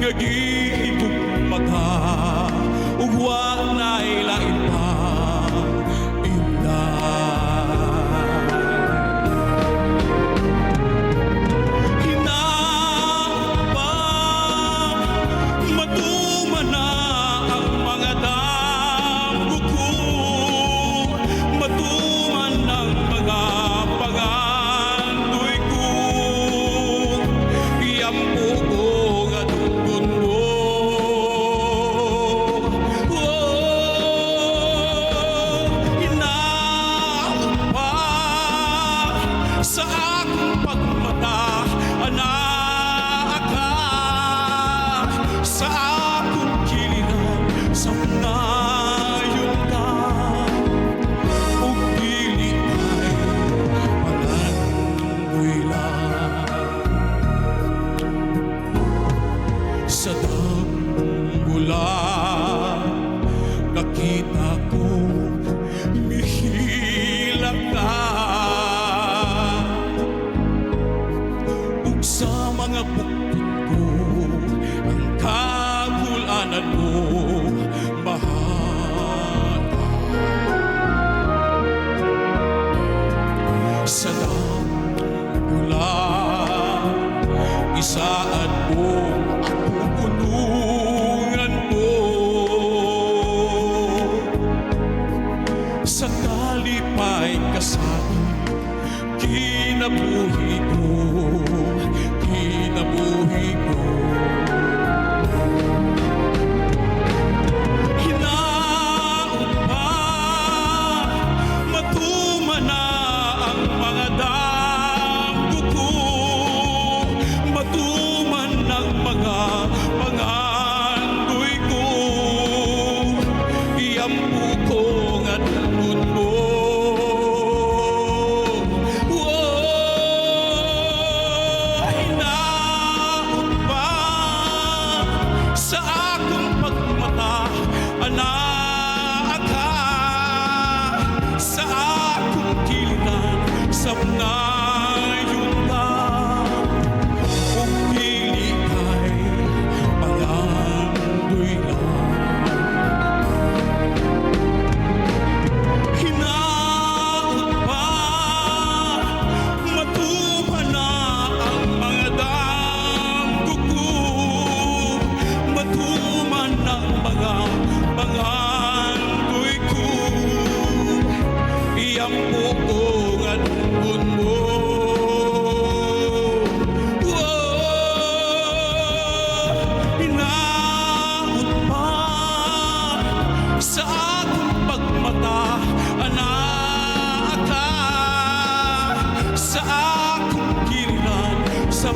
nga gihigugmaga ug wa nay lain pa sa akong pagmata, anak ka sa akong kiliran, sa nayon ka ug dili kay palandoy lang sa dambulan nakita ko mihilak ka sa mga bukod ko, ang kagulanan mo, mahal ka. Sa dambulan, isaad mo ang pupunungan mo. Sa talipay kasabi, kinabuhi ko, kinabuhi ko. Hinaot pa, matuman na ang mga damgo ko, matuman ng mga pangandoy ko, iyampu ko nga tungkod mo. Sa akong pagmata, anak ka sa akong kiliran, sa nayon ka ug dili kay palandoy lang. Hinaot pa, matuman na ang mga damgo ko, matuman ng mga pangandoy ko, iyampu ko nga tungkod mo. Hinaot pa, sa akong pagmata, anak ka sa akong kiliran, sa